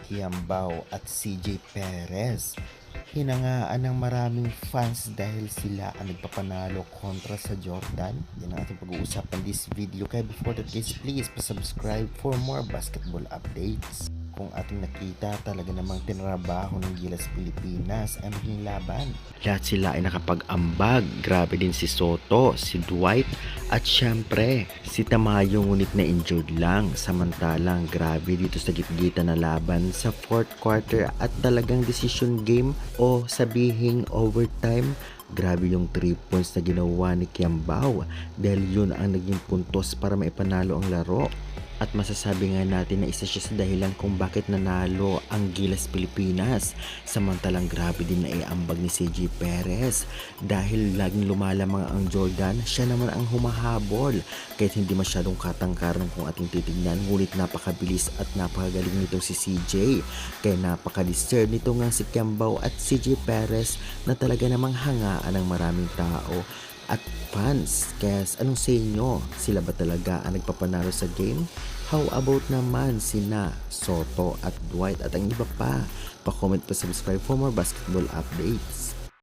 Kiambao at CJ Perez. Hinangaan ng maraming fans dahil sila ang nagpapanalo kontra sa Jordan. Yan ang ating pag-uusapan this video. Kaya before that guys, please pa-subscribe for more basketball updates. Kung ating nakita, talaga namang tinrabaho ng Gilas Pilipinas ang maging laban. Lahat sila ay nakapag-ambag. Grabe din si Soto, si Dwight, at syempre si Tamayo, ngunit na injured lang. Samantalang grabe dito sa gitgita na laban sa fourth quarter at talagang decision game o sabihing overtime. Grabe yung 3 points na ginawa ni Kiambao dahil yun ang naging puntos para maipanalo ang laro. At masasabi nga natin na isa siya sa dahilan kung bakit nanalo ang Gilas Pilipinas. Samantalang grabe din na iambag ni CJ Perez dahil laging lumalamang ang Jordan, siya naman ang humahabol. Kahit hindi masyadong katangkaran kung ating titignan, ngunit napakabilis at napakagaling nitong si CJ. Kaya napaka-deserve nito nga si Kiambao at CJ Perez na talaga namang hangaan ng maraming tao at fans. Kaya anong sa inyo? Sila ba talaga ang nagpapanalo sa game? How about naman sina Soto at Dwight at ang iba pa? Pa-comment, pa-subscribe for more basketball updates.